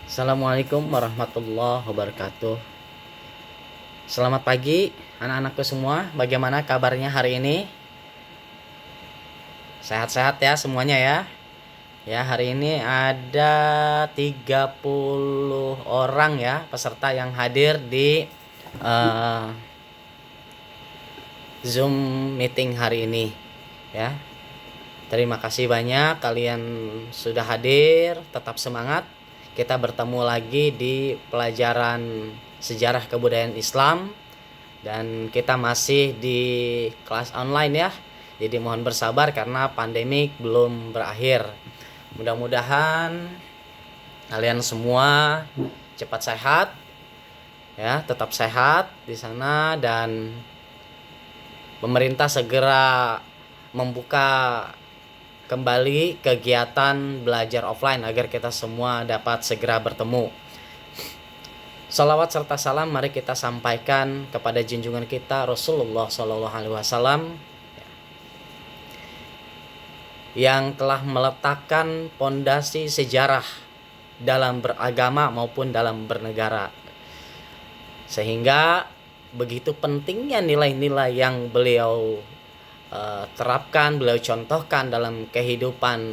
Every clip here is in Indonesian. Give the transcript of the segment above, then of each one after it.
Assalamualaikum warahmatullahi wabarakatuh. Selamat pagi anak-anakku semua. Bagaimana kabarnya hari ini? Sehat-sehat ya semuanya ya. Ya, hari ini ada 30 orang ya peserta yang hadir di uh, Zoom meeting hari ini ya. Terima kasih banyak kalian sudah hadir. Tetap semangat. Kita bertemu lagi di pelajaran sejarah kebudayaan Islam dan kita masih di kelas online ya. Jadi mohon bersabar karena pandemik belum berakhir. Mudah-mudahan kalian semua cepat sehat ya, tetap sehat di sana dan pemerintah segera membuka kembali kegiatan belajar offline agar kita semua dapat segera bertemu. Salawat serta salam mari kita sampaikan kepada junjungan kita Rasulullah SAW yang telah meletakkan pondasi sejarah dalam beragama maupun dalam bernegara, sehingga begitu pentingnya nilai-nilai yang beliau terapkan, beliau contohkan dalam kehidupan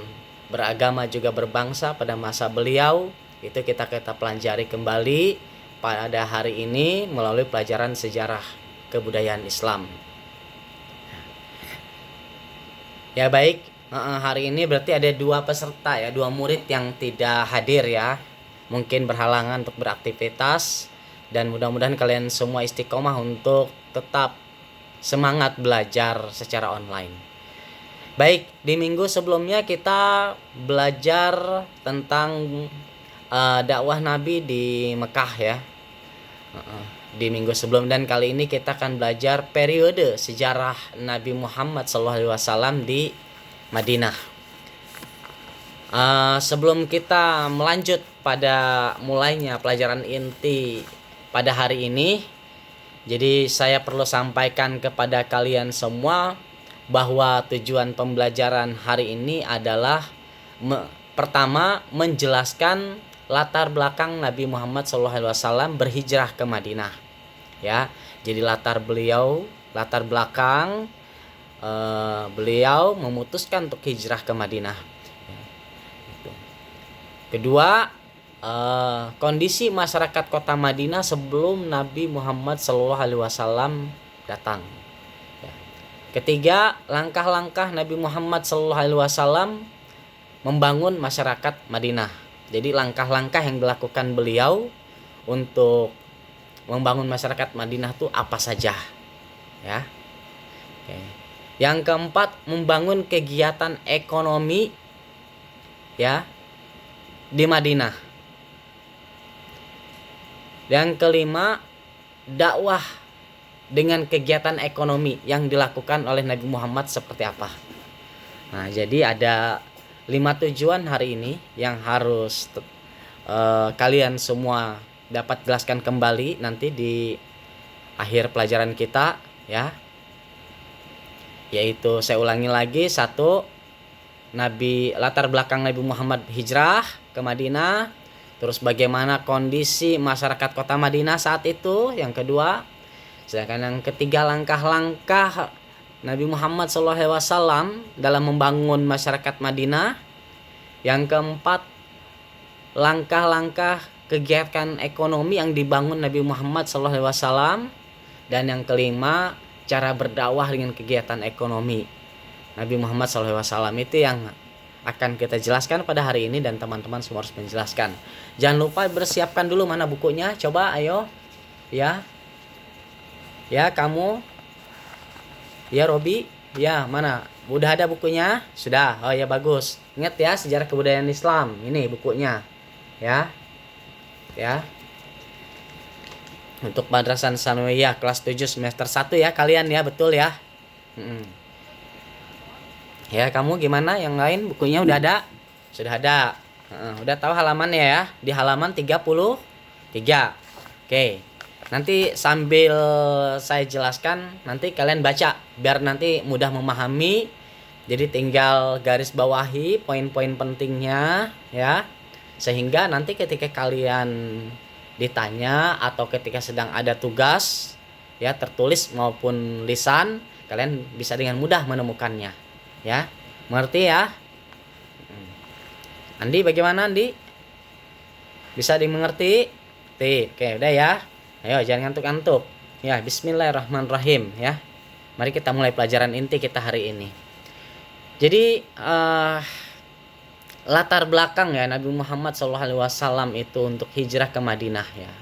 beragama juga berbangsa pada masa beliau. Itu kita pelajari kembali pada hari ini melalui pelajaran sejarah kebudayaan Islam. Ya baik, hari ini berarti ada dua peserta ya, dua murid yang tidak hadir ya. Mungkin berhalangan untuk beraktivitas dan mudah-mudahan kalian semua istiqomah untuk tetap semangat belajar secara online. Baik, di minggu sebelumnya kita belajar tentang dakwah Nabi di Mekah ya. Di minggu sebelum, dan kali ini kita akan belajar periode sejarah Nabi Muhammad SAW di Madinah. Sebelum kita melanjut pada mulainya pelajaran inti pada hari ini, jadi saya perlu sampaikan kepada kalian semua bahwa tujuan pembelajaran hari ini adalah pertama menjelaskan latar belakang Nabi Muhammad SAW berhijrah ke Madinah. Ya, jadi latar belakang beliau memutuskan untuk hijrah ke Madinah. Kedua, kondisi masyarakat kota Madinah sebelum Nabi Muhammad SAW datang. Ketiga, langkah-langkah Nabi Muhammad SAW membangun masyarakat Madinah. Jadi langkah-langkah yang dilakukan beliau untuk membangun masyarakat Madinah itu apa saja ya. Oke. Yang keempat, membangun kegiatan ekonomi ya di Madinah. Yang kelima, dakwah dengan kegiatan ekonomi yang dilakukan oleh Nabi Muhammad seperti apa. Nah, jadi ada 5 tujuan hari ini yang harus kalian semua dapat jelaskan kembali nanti di akhir pelajaran kita ya. Yaitu saya ulangi lagi, 1, latar belakang Nabi Muhammad hijrah ke Madinah. Terus bagaimana kondisi masyarakat kota Madinah saat itu. Yang kedua, sedangkan yang ketiga, langkah-langkah Nabi Muhammad SAW dalam membangun masyarakat Madinah. Yang keempat, langkah-langkah kegiatan ekonomi yang dibangun Nabi Muhammad SAW. Dan yang kelima, cara berdakwah dengan kegiatan ekonomi Nabi Muhammad SAW. Itu yang akan kita jelaskan pada hari ini dan teman-teman semua harus menjelaskan. Jangan lupa bersiapkan dulu mana bukunya. Coba ayo ya. Ya kamu. Ya Robi. Ya mana? Udah ada bukunya? Sudah. Oh ya bagus. Ingat ya, sejarah kebudayaan Islam. Ini bukunya. Ya. Ya. Untuk Madrasah Sanawiyah kelas 7 semester 1 ya kalian ya, betul ya. Ya, kamu gimana? Yang lain bukunya udah ada? Sudah ada. Udah tahu halamannya ya? Di halaman 33. Oke. Nanti sambil saya jelaskan, nanti kalian baca biar nanti mudah memahami. Jadi tinggal garis bawahi poin-poin pentingnya ya. Sehingga nanti ketika kalian ditanya atau ketika sedang ada tugas ya, tertulis maupun lisan, kalian bisa dengan mudah menemukannya ya. Mengerti ya? Andi bagaimana Andi? Bisa dimengerti? Oke, udah ya. Ayo jangan ngantuk-ngantuk. Ya, bismillahirrahmanirrahim ya. Mari kita mulai pelajaran inti kita hari ini. Jadi latar belakang ya Nabi Muhammad SAW itu untuk hijrah ke Madinah ya.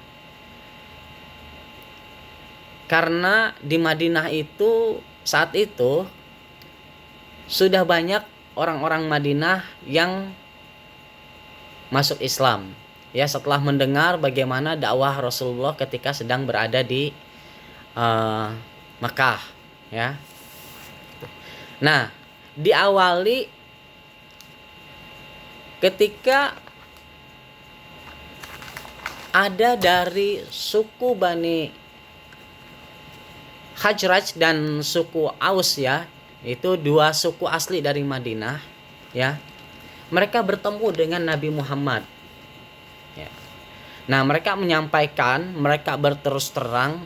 Karena di Madinah itu saat itu sudah banyak orang-orang Madinah yang masuk Islam ya, setelah mendengar bagaimana dakwah Rasulullah ketika sedang berada di Mekah ya. Nah, diawali ketika ada dari suku Bani Khazraj dan suku Aus ya, itu dua suku asli dari Madinah ya. Mereka bertemu dengan Nabi Muhammad ya. Nah, mereka menyampaikan, mereka berterus terang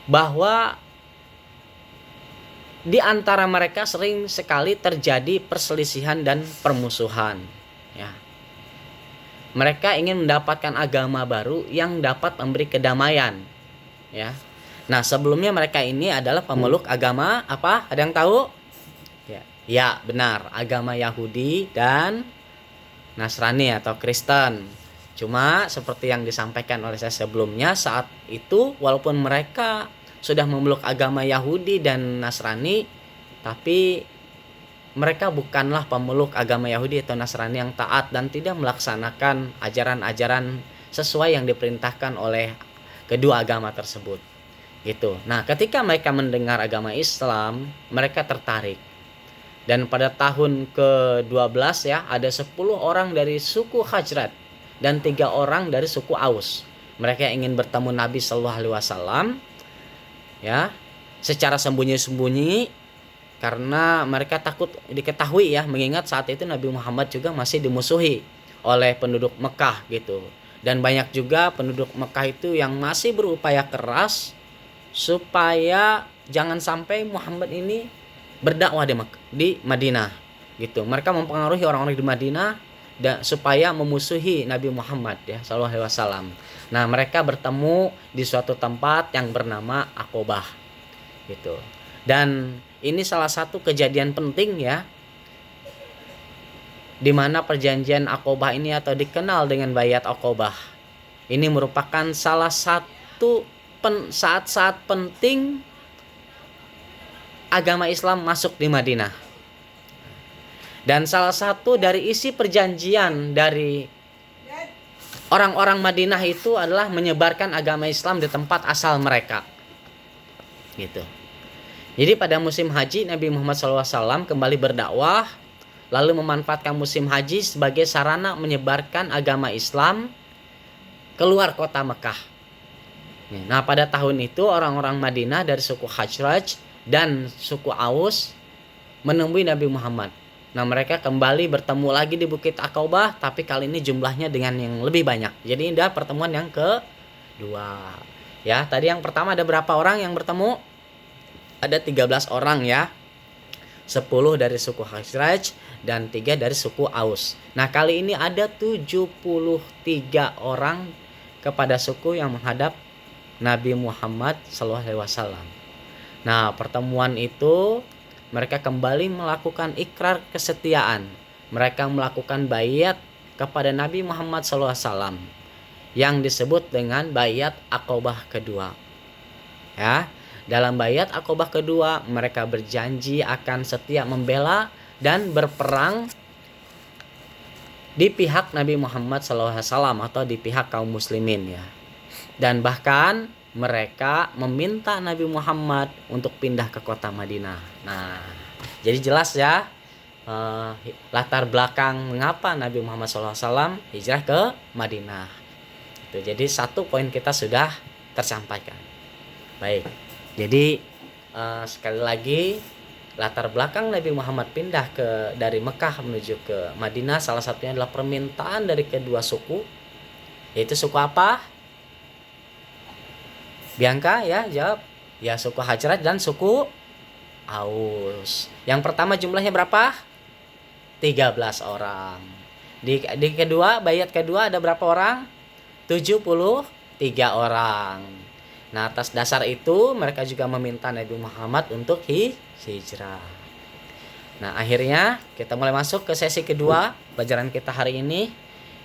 bahwa di antara mereka sering sekali terjadi perselisihan dan permusuhan ya. Mereka ingin mendapatkan agama baru yang dapat memberi kedamaian ya. Nah, sebelumnya mereka ini adalah pemeluk agama apa? Ada yang tahu? Ya, benar, agama Yahudi dan Nasrani atau Kristen. Cuma seperti yang disampaikan oleh saya sebelumnya, saat itu walaupun mereka sudah memeluk agama Yahudi dan Nasrani, tapi mereka bukanlah pemeluk agama Yahudi atau Nasrani yang taat dan tidak melaksanakan ajaran-ajaran sesuai yang diperintahkan oleh kedua agama tersebut. Gitu. Nah, ketika mereka mendengar agama Islam, mereka tertarik. Dan pada tahun ke-12 ya, ada 10 orang dari suku Khazraj dan 3 orang dari suku Aus. Mereka ingin bertemu Nabi Shallallahu Alaihi Wasallam ya, secara sembunyi-sembunyi karena mereka takut diketahui ya, mengingat saat itu Nabi Muhammad juga masih dimusuhi oleh penduduk Mekah gitu. Dan banyak juga penduduk Mekah itu yang masih berupaya keras supaya jangan sampai Muhammad ini berdakwah di Madinah gitu. Mereka mempengaruhi orang-orang di Madinah supaya memusuhi Nabi Muhammad ya sallallahu alaihi wasallam. Nah, mereka bertemu di suatu tempat yang bernama Aqobah gitu. Dan ini salah satu kejadian penting ya, di mana perjanjian Aqobah ini atau dikenal dengan Bayat Aqobah. Ini merupakan salah satu saat-saat penting agama Islam masuk di Madinah. Dan salah satu dari isi perjanjian dari orang-orang Madinah itu adalah menyebarkan agama Islam di tempat asal mereka. Gitu. Jadi pada musim haji Nabi Muhammad SAW kembali berdakwah, lalu memanfaatkan musim haji sebagai sarana menyebarkan agama Islam keluar kota Mekah. Nah, pada tahun itu orang-orang Madinah dari suku Khazraj dan suku Aus menemui Nabi Muhammad. Nah, mereka kembali bertemu lagi di Bukit Aqobah, tapi kali ini jumlahnya dengan yang lebih banyak. Jadi ini adalah pertemuan yang kedua. Ya, tadi yang pertama ada berapa orang yang bertemu? Ada 13 orang ya. 10 dari suku Khazraj dan 3 dari suku Aus. Nah, kali ini ada 73 orang kepada suku yang menghadap Nabi Muhammad SAW. Nah, pertemuan itu mereka kembali melakukan ikrar kesetiaan. Mereka melakukan baiat kepada Nabi Muhammad SAW yang disebut dengan Baiat Aqobah kedua. Ya, dalam Baiat Aqobah kedua mereka berjanji akan setia membela dan berperang di pihak Nabi Muhammad SAW atau di pihak kaum muslimin ya. Dan bahkan mereka meminta Nabi Muhammad untuk pindah ke kota Madinah. Nah, jadi jelas ya latar belakang mengapa Nabi Muhammad SAW hijrah ke Madinah. Itu jadi satu poin kita sudah tersampaikan. Baik, jadi sekali lagi latar belakang Nabi Muhammad pindah dari Mekah menuju ke Madinah, salah satunya adalah permintaan dari kedua suku, yaitu suku apa? Bianca ya, jawab. Ya, suku Hajraj dan suku Aus. Yang pertama jumlahnya berapa? 13 orang. Di kedua, bayat kedua ada berapa orang? 73 orang. Nah, atas dasar itu mereka juga meminta Nabi Muhammad untuk hijrah. Nah, akhirnya kita mulai masuk ke sesi kedua pelajaran kita hari ini,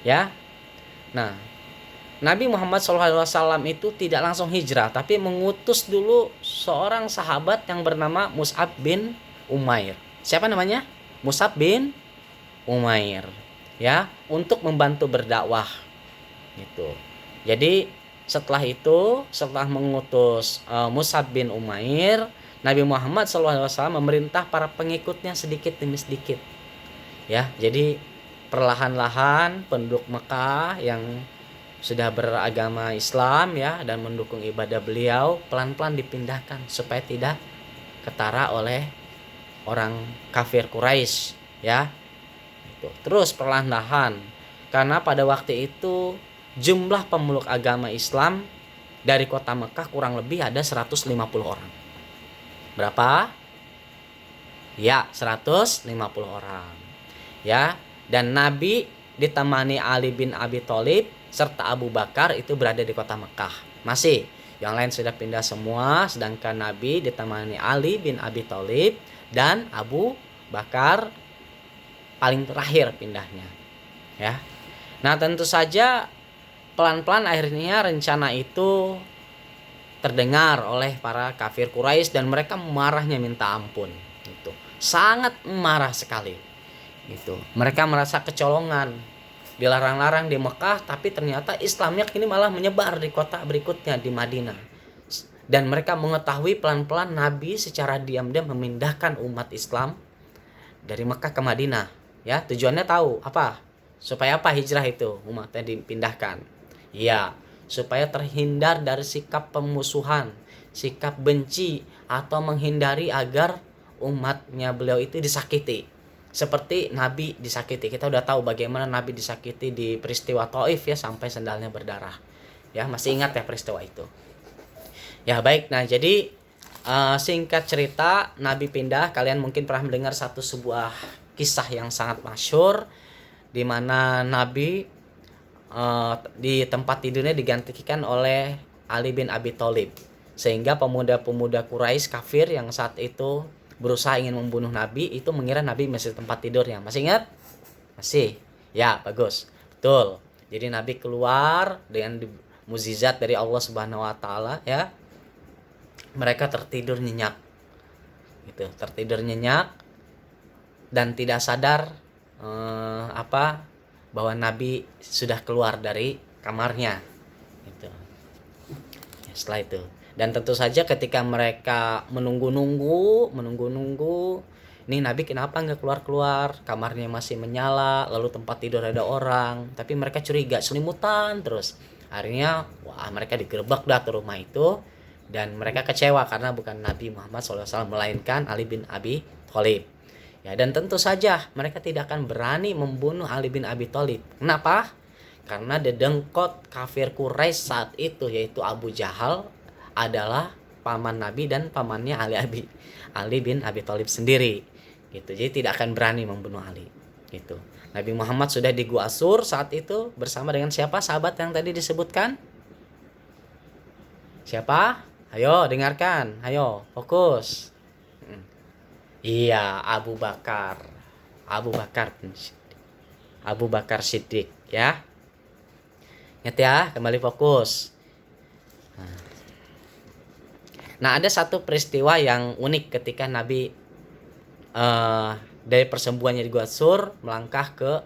ya. Nah, Nabi Muhammad SAW itu tidak langsung hijrah, tapi mengutus dulu seorang sahabat yang bernama Mus'ab bin Umair. Siapa namanya? Mus'ab bin Umair, ya, untuk membantu berdakwah gitu. Jadi setelah itu, setelah mengutus Mus'ab bin Umair, Nabi Muhammad SAW memerintah para pengikutnya sedikit demi sedikit, ya. Jadi perlahan-lahan penduduk Mekah yang sudah beragama Islam, ya, dan mendukung ibadah beliau pelan-pelan dipindahkan supaya tidak ketara oleh orang kafir Quraisy, ya. Terus perlahan-lahan, karena pada waktu itu jumlah pemeluk agama Islam dari kota Mekah kurang lebih ada 150 orang. Berapa? Ya, 150 orang. Ya, dan Nabi ditemani Ali bin Abi Thalib serta Abu Bakar itu berada di kota Mekah. Masih, yang lain sudah pindah semua, sedangkan Nabi ditemani Ali bin Abi Thalib dan Abu Bakar paling terakhir pindahnya, ya. Nah, tentu saja pelan-pelan akhirnya rencana itu terdengar oleh para kafir Quraisy dan mereka marahnya minta ampun. Itu sangat marah sekali. Itu mereka merasa kecolongan, dilarang-larang di Mekah, tapi ternyata Islamnya kini malah menyebar di kota berikutnya di Madinah. Dan mereka mengetahui pelan-pelan Nabi secara diam-diam memindahkan umat Islam dari Mekah ke Madinah, ya. Tujuannya tahu apa? Supaya apa hijrah itu umatnya dipindahkan? Ya, supaya terhindar dari sikap pemusuhan, sikap benci, atau menghindari agar umatnya beliau itu disakiti. Seperti Nabi disakiti. Kita udah tahu bagaimana Nabi disakiti di peristiwa Taif, ya, sampai sendalnya berdarah. Ya, masih ingat ya peristiwa itu. Ya, baik. Nah, jadi singkat cerita, Nabi pindah. Kalian mungkin pernah mendengar sebuah kisah yang sangat masyhur di mana Nabi di tempat tidurnya digantikan oleh Ali bin Abi Thalib, sehingga pemuda-pemuda Quraisy kafir yang saat itu berusaha ingin membunuh Nabi itu mengira Nabi masih di tempat tidurnya. Masih ingat? Masih? Ya, bagus. Betul. Jadi Nabi keluar dengan mukjizat dari Allah Subhanahu wa taala, ya. Mereka tertidur nyenyak. Gitu, tertidur nyenyak dan tidak sadar bahwa Nabi sudah keluar dari kamarnya. Gitu. Ya, setelah itu, dan tentu saja ketika mereka menunggu-nunggu, ini Nabi kenapa nggak keluar-keluar? Kamarnya masih menyala, lalu tempat tidur ada orang, tapi mereka curiga, selimutan terus. Akhirnya, mereka digerebek dah ke rumah itu, dan mereka kecewa karena bukan Nabi Muhammad SAW melainkan Ali bin Abi Thalib. Ya, dan tentu saja mereka tidak akan berani membunuh Ali bin Abi Thalib. Kenapa? Karena dedengkot kafir Quraisy saat itu, yaitu Abu Jahal, adalah paman Nabi dan pamannya Ali bin Abi Thalib sendiri. Gitu. Jadi tidak akan berani membunuh Ali. Gitu. Nabi Muhammad sudah di Gua Sur saat itu bersama dengan siapa sahabat yang tadi disebutkan? Siapa? Ayo dengarkan, ayo fokus. Iya, Abu Bakar Siddiq, ya. Ingat ya, kembali fokus. Nah, ada satu peristiwa yang unik ketika Nabi dari persembunyiannya di Gua Sur melangkah ke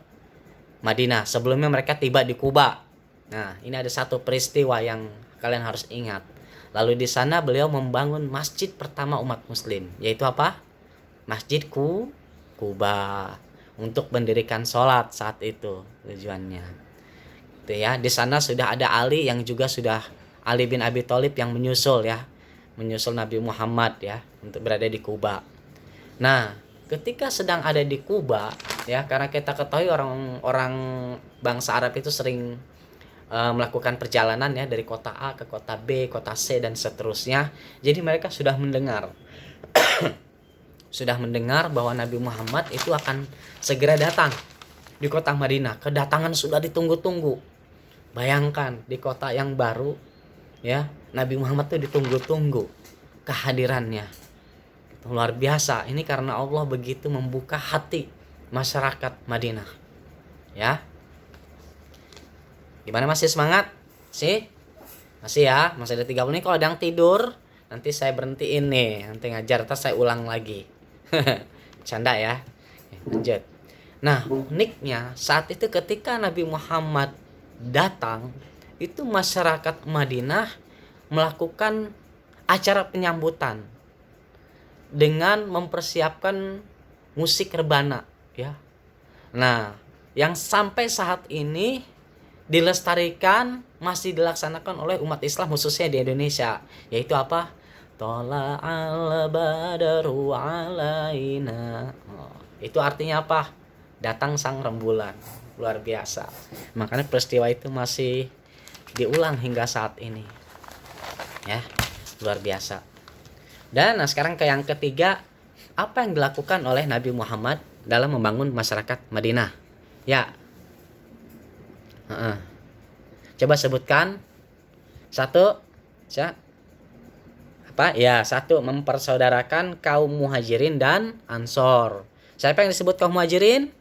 Madinah. Sebelumnya mereka tiba di Kuba. Nah, ini ada satu peristiwa yang kalian harus ingat. Lalu di sana beliau membangun masjid pertama umat muslim, yaitu apa? Masjid Kuba, untuk mendirikan sholat saat itu tujuannya. Itu ya, di sana sudah ada Ali yang juga sudah Ali bin Abi Thalib yang menyusul Nabi Muhammad, ya, untuk berada di Kuba. Nah, ketika sedang ada di Kuba, ya, karena kita ketahui orang-orang bangsa Arab itu sering melakukan perjalanan ya dari kota A ke kota B, kota C dan seterusnya. Jadi mereka sudah mendengar bahwa Nabi Muhammad itu akan segera datang di kota Madinah. Kedatangan sudah ditunggu-tunggu. Bayangkan di kota yang baru, ya, Nabi Muhammad itu ditunggu-tunggu kehadirannya. Luar biasa. Ini karena Allah begitu membuka hati masyarakat Madinah. Ya. Gimana, masih semangat? Masih ya, masih ada 30 menit. Kalau ada yang tidur, nanti saya berhentiin nih. Nanti ngajar, terus saya ulang lagi. Canda ya. Lanjut. Nah, uniknya saat itu ketika Nabi Muhammad datang, itu masyarakat Madinah melakukan acara penyambutan dengan mempersiapkan musik rebana, ya. Nah, yang sampai saat ini dilestarikan masih dilaksanakan oleh umat Islam khususnya di Indonesia, yaitu apa? Tola'al badru alaina. Itu artinya apa? Datang sang rembulan. Luar biasa. Makanya peristiwa itu masih diulang hingga saat ini. Ya, luar biasa. Dan sekarang ke yang ketiga, apa yang dilakukan oleh Nabi Muhammad dalam membangun masyarakat Madinah? Ya. Coba sebutkan. Satu, apa? Ya, satu, mempersaudarakan kaum Muhajirin dan Ansor. Siapa yang disebut kaum Muhajirin?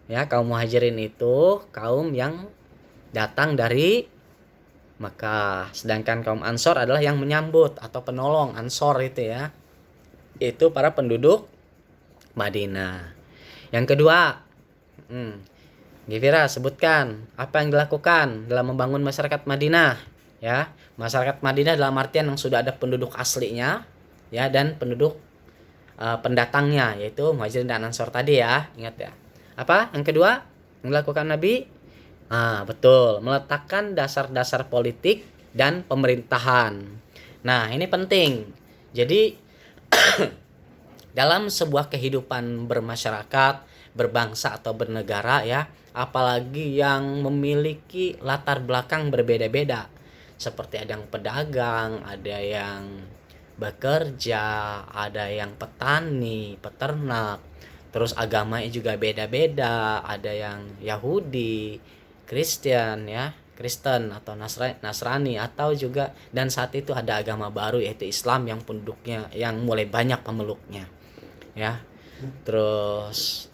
Ya, kaum Muhajirin itu kaum yang datang dari Makkah. Sedangkan kaum Ansor adalah yang menyambut atau penolong. Ansor itu ya, itu para penduduk Madinah. Yang kedua, Givira sebutkan apa yang dilakukan dalam membangun masyarakat Madinah. Ya, masyarakat Madinah dalam artian yang sudah ada penduduk aslinya, ya, dan penduduk pendatangnya, yaitu Muhajirin dan Ansor tadi ya. Ingat ya. Apa yang kedua yang dilakukan Nabi? Betul, meletakkan dasar-dasar politik dan pemerintahan. Nah, ini penting. Jadi dalam sebuah kehidupan bermasyarakat, berbangsa atau bernegara ya, apalagi yang memiliki latar belakang berbeda-beda. Seperti ada yang pedagang, ada yang bekerja, ada yang petani, peternak. Terus agamanya juga beda-beda, ada yang Yahudi, Kristen ya, Kristen atau Nasrani, atau juga dan saat itu ada agama baru yaitu Islam yang penduduknya yang mulai banyak pemeluknya ya. Terus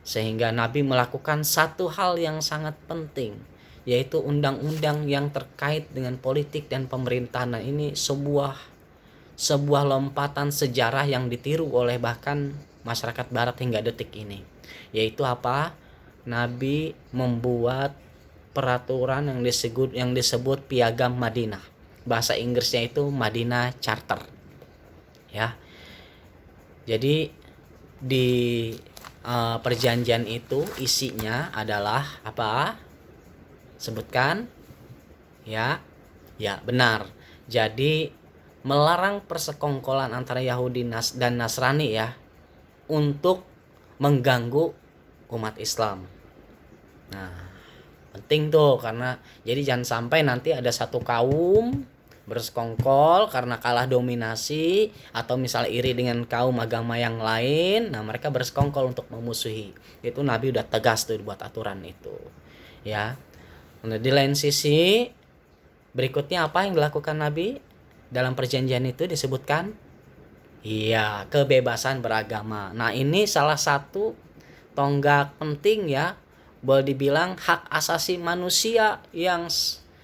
sehingga Nabi melakukan satu hal yang sangat penting, yaitu undang-undang yang terkait dengan politik dan pemerintahan. Nah, ini sebuah lompatan sejarah yang ditiru oleh bahkan masyarakat barat hingga detik ini, yaitu apa? Nabi membuat peraturan yang disebut Piagam Madinah. Bahasa Inggrisnya itu Madinah Charter. Ya. Jadi di perjanjian itu isinya adalah apa? Sebutkan. Ya. Ya, benar. Jadi melarang persekongkolan antara Yahudi dan Nasrani ya, untuk mengganggu umat Islam. Nah, penting tuh, karena jadi jangan sampai nanti ada satu kaum bersekongkol karena kalah dominasi atau misalnya iri dengan kaum agama yang lain. Nah, mereka bersekongkol untuk memusuhi. Itu Nabi udah tegas tuh buat aturan itu. Ya. Nah, di lain sisi berikutnya apa yang dilakukan Nabi dalam perjanjian itu disebutkan? Iya, kebebasan beragama. Nah, ini salah satu tonggak penting ya, boleh dibilang hak asasi manusia yang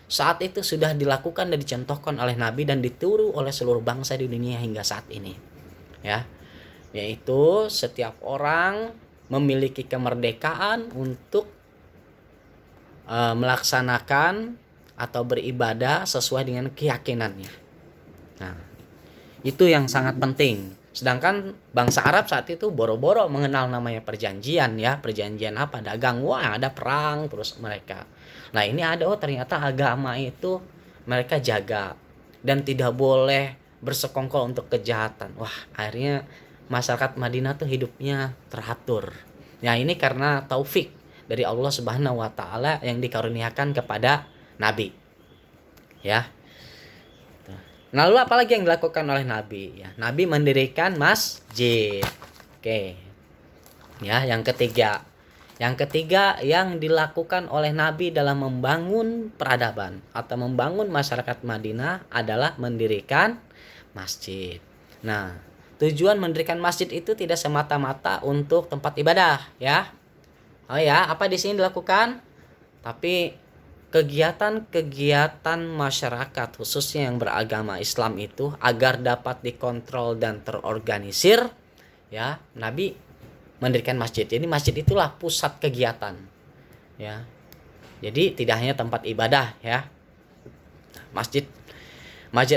saat itu sudah dilakukan dan dicontohkan oleh Nabi dan ditiru oleh seluruh bangsa di dunia hingga saat ini. Ya. Yaitu setiap orang memiliki kemerdekaan untuk melaksanakan atau beribadah sesuai dengan keyakinannya. Nah, itu yang sangat penting. Sedangkan bangsa Arab saat itu boro-boro mengenal namanya perjanjian ya. Perjanjian apa? Dagang. Wah, ada perang terus mereka. Nah, ini ada ternyata agama itu mereka jaga dan tidak boleh bersekongkol untuk kejahatan. Wah, akhirnya masyarakat Madinah tuh hidupnya teratur. Ya, ini karena taufik dari Allah Subhanahu wa taala yang dikaruniakan kepada nabi. Ya. Nah, lalu apalagi yang dilakukan oleh nabi? Ya, nabi mendirikan masjid. Oke. Ya, yang ketiga. Yang ketiga yang dilakukan oleh nabi dalam membangun peradaban atau membangun masyarakat Madinah adalah mendirikan masjid. Nah, tujuan mendirikan masjid itu tidak semata-mata untuk tempat ibadah, ya. Oh ya, apa di sini dilakukan? Tapi kegiatan-kegiatan masyarakat khususnya yang beragama Islam itu agar dapat dikontrol dan terorganisir, ya, Nabi mendirikan masjid. Jadi masjid itulah pusat kegiatan, ya. Jadi tidak hanya tempat ibadah, ya. Masjid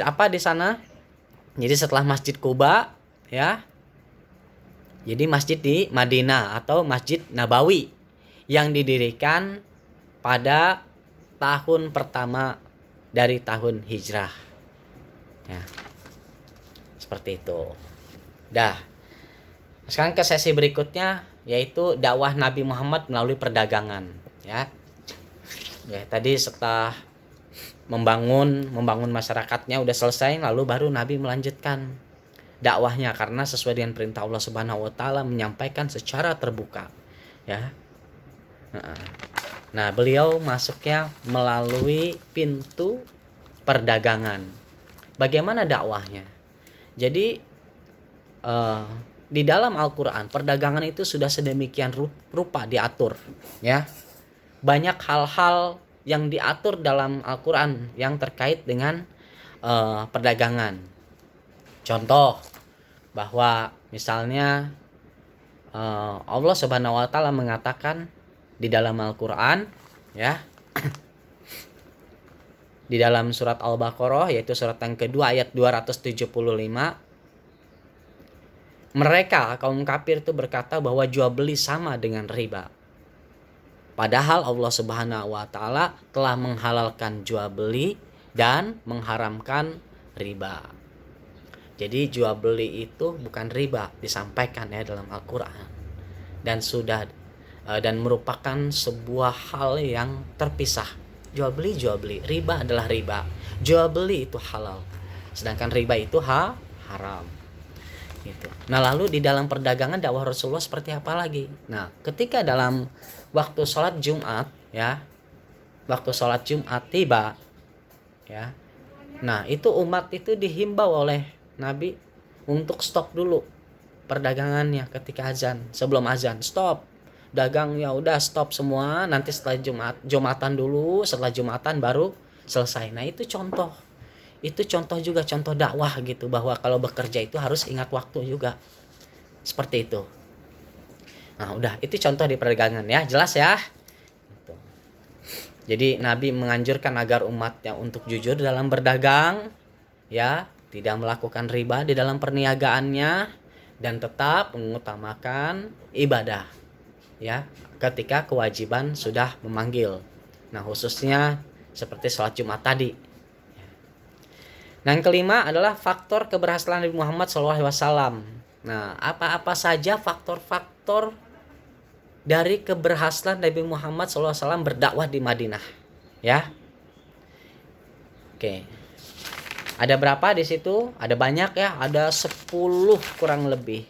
apa di sana? Jadi setelah Masjid Quba, ya. Jadi masjid di Madinah atau Masjid Nabawi yang didirikan pada tahun pertama dari tahun hijrah. Ya. Seperti itu. Dah. Sekarang ke sesi berikutnya yaitu dakwah Nabi Muhammad melalui perdagangan, ya. Ya, tadi setelah membangun masyarakatnya udah selesai, lalu baru Nabi melanjutkan dakwahnya karena sesuai dengan perintah Allah Subhanahu wa taala menyampaikan secara terbuka, ya. Nah, beliau masuknya melalui pintu perdagangan. Bagaimana dakwahnya? Jadi di dalam Al-Qur'an perdagangan itu sudah sedemikian rupa diatur, ya. Banyak hal-hal yang diatur dalam Al-Qur'an yang terkait dengan perdagangan. Contoh bahwa misalnya Allah Subhanahu wa taala mengatakan di dalam Al-Qur'an, ya. Di dalam surat Al-Baqarah yaitu surat yang kedua ayat 275, mereka kaum kafir itu berkata bahwa jual beli sama dengan riba. Padahal Allah Subhanahu wa taala telah menghalalkan jual beli dan mengharamkan riba. Jadi jual beli itu bukan riba disampaikan ya dalam Al-Qur'an. Dan merupakan sebuah hal yang terpisah. Jual beli, riba adalah riba. Jual beli itu halal. Sedangkan riba itu haram. Gitu. Nah, lalu di dalam perdagangan dakwah Rasulullah seperti apa lagi? Nah, ketika dalam waktu sholat Jumat, ya, waktu sholat Jumat tiba, ya. Nah, itu umat itu dihimbau oleh Nabi untuk stop dulu perdagangannya ketika azan, sebelum azan, stop. Dagang ya udah stop semua, nanti setelah Jumatan dulu, setelah Jumatan baru selesai. Nah, itu contoh juga contoh dakwah gitu, bahwa kalau bekerja itu harus ingat waktu juga. Seperti itu. Nah, udah itu contoh di perdagangan ya, jelas ya. Jadi Nabi menganjurkan agar umatnya untuk jujur dalam berdagang, ya, tidak melakukan riba di dalam perniagaannya dan tetap mengutamakan ibadah, ya, ketika kewajiban sudah memanggil. Nah, khususnya seperti sholat Jumat tadi. Nah, yang kelima adalah faktor keberhasilan Nabi Muhammad SAW. Nah, apa-apa saja faktor-faktor dari keberhasilan Nabi Muhammad SAW berdakwah di Madinah, ya. Oke. Ada berapa di situ? Ada banyak ya, ada 10 kurang lebih.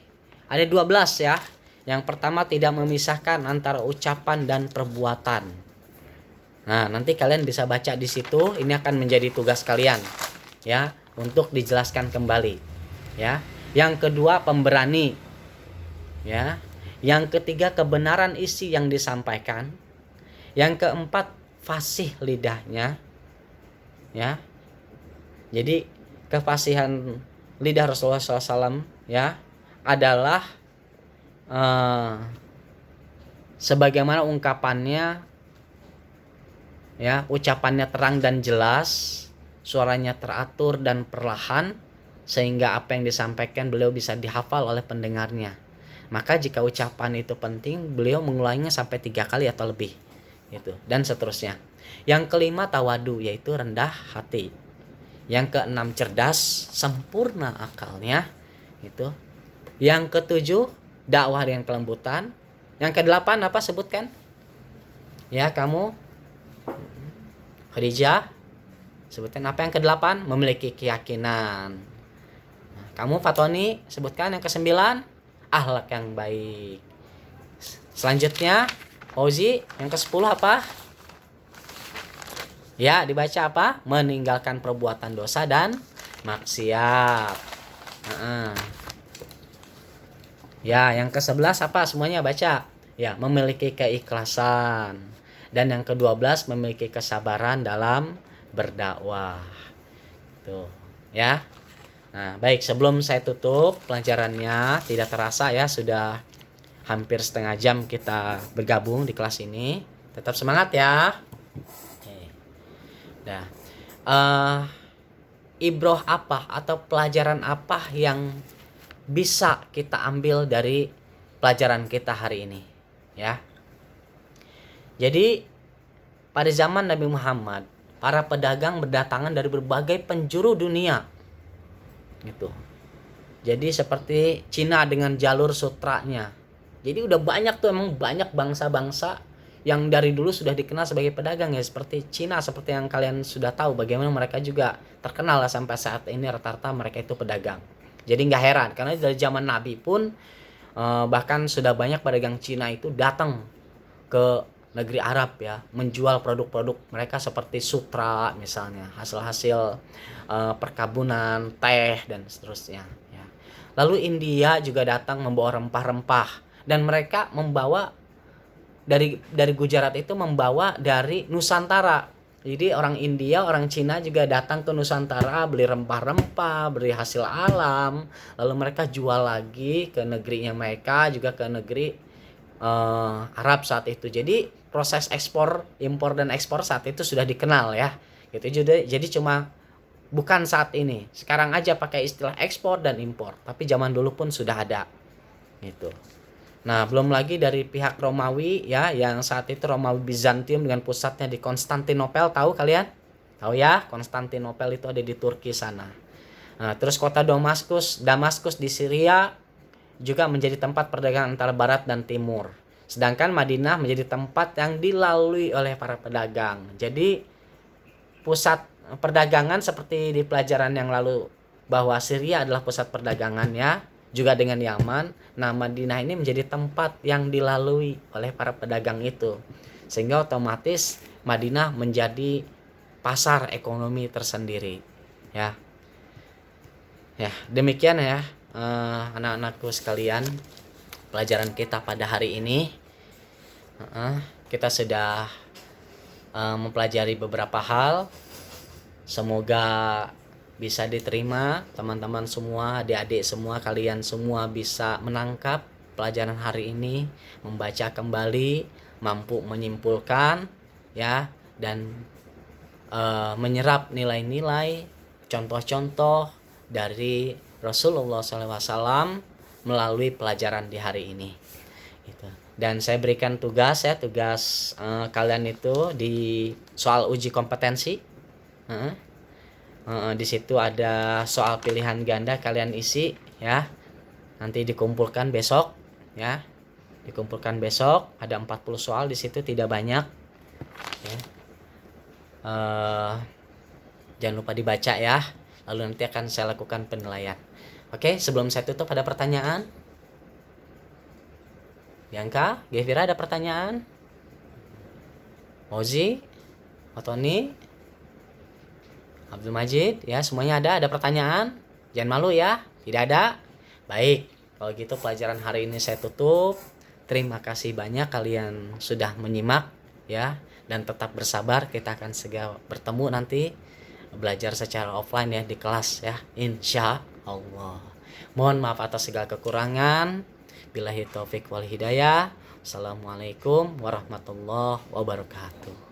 Ada 12 ya. Yang pertama tidak memisahkan antara ucapan dan perbuatan. Nah, nanti kalian bisa baca di situ, ini akan menjadi tugas kalian, ya, untuk dijelaskan kembali, ya. Yang kedua pemberani, ya. Yang ketiga kebenaran isi yang disampaikan. Yang keempat fasih lidahnya, ya. Jadi kefasihan lidah Rasulullah SAW, ya, adalah sebagaimana ungkapannya, ya, ucapannya terang dan jelas, suaranya teratur dan perlahan, sehingga apa yang disampaikan beliau bisa dihafal oleh pendengarnya. Maka jika ucapan itu penting, beliau mengulanginya sampai 3 kali atau lebih, gitu, dan seterusnya. Yang kelima tawadu, yaitu rendah hati. Yang keenam, cerdas, sempurna akalnya. Itu. Yang ketujuh, dakwah dengan kelembutan. Yang kedelapan apa sebutkan? Ya, kamu Khadijah, sebutkan apa yang kedelapan? Memiliki keyakinan. Kamu Fatoni, sebutkan yang kesembilan, akhlak yang baik. Selanjutnya Fauzi, yang ke-10 apa? Ya, dibaca apa? Meninggalkan perbuatan dosa dan maksiat. Ya, yang ke-11 apa? Semuanya baca. Ya, memiliki keikhlasan. Dan yang ke-12 memiliki kesabaran dalam berdakwah. Tuh, ya. Nah, baik, sebelum saya tutup pelajarannya, tidak terasa ya sudah hampir setengah jam kita bergabung di kelas ini. Tetap semangat ya. Oke. Dah. Ibroh apa atau pelajaran apa yang bisa kita ambil dari pelajaran kita hari ini, ya. Jadi pada zaman Nabi Muhammad, para pedagang berdatangan dari berbagai penjuru dunia. Gitu. Jadi seperti Cina dengan jalur sutranya. Jadi udah banyak tuh, emang banyak bangsa-bangsa yang dari dulu sudah dikenal sebagai pedagang ya, seperti Cina, seperti yang kalian sudah tahu bagaimana mereka juga terkenal lah sampai saat ini, rata-rata mereka itu pedagang. Jadi nggak heran karena dari zaman Nabi pun bahkan sudah banyak pedagang Cina itu datang ke negeri Arab ya, menjual produk-produk mereka seperti sutra misalnya, hasil-hasil perkebunan, teh dan seterusnya ya. Lalu India juga datang membawa rempah-rempah, dan mereka membawa dari Gujarat itu membawa dari Nusantara. Jadi orang India, orang Cina juga datang ke Nusantara beli rempah-rempah, beli hasil alam, lalu mereka jual lagi ke negerinya mereka, juga ke negeri Arab saat itu. Jadi proses ekspor, impor dan ekspor saat itu sudah dikenal ya. Gitu. Jadi cuma bukan saat ini. Sekarang aja pakai istilah ekspor dan impor, tapi zaman dulu pun sudah ada. Gitu. Nah, belum lagi dari pihak Romawi ya, yang saat itu Romawi Bizantium dengan pusatnya di Konstantinopel, tahu kalian? Tahu ya, Konstantinopel itu ada di Turki sana. Nah, terus kota Damaskus di Syria juga menjadi tempat perdagangan antara barat dan timur. Sedangkan Madinah menjadi tempat yang dilalui oleh para pedagang. Jadi pusat perdagangan seperti di pelajaran yang lalu bahwa Syria adalah pusat perdagangan ya, juga dengan Yaman. Nah, Madinah ini menjadi tempat yang dilalui oleh para pedagang itu. Sehingga otomatis Madinah menjadi pasar ekonomi tersendiri. Ya. Ya, demikian ya anak-anakku sekalian, pelajaran kita pada hari ini. Kita sudah mempelajari beberapa hal. Semoga bisa diterima teman-teman semua, adik-adik semua, kalian semua bisa menangkap pelajaran hari ini, membaca kembali, mampu menyimpulkan ya, dan menyerap nilai-nilai, contoh-contoh dari Rasulullah SAW melalui pelajaran di hari ini. Gitu. Dan saya berikan tugas ya, kalian itu di soal uji kompetensi. Di situ ada soal pilihan ganda, kalian isi ya. Nanti dikumpulkan besok ya. Dikumpulkan besok, ada 40 soal di situ, tidak banyak. Ya. Jangan lupa dibaca ya. Lalu nanti akan saya lakukan penilaian. Oke, sebelum saya tutup ada pertanyaan? Bianca, Gevira ada pertanyaan? Mozi, Otoni, Abdul Majid, ya semuanya ada pertanyaan? Jangan malu ya, tidak ada? Baik, kalau gitu pelajaran hari ini saya tutup. Terima kasih banyak kalian sudah menyimak ya, dan tetap bersabar, kita akan segera bertemu nanti belajar secara offline ya di kelas ya, insya Allah. Mohon maaf atas segala kekurangan. Billahi taufik wal hidayah. Assalamualaikum warahmatullahi wabarakatuh.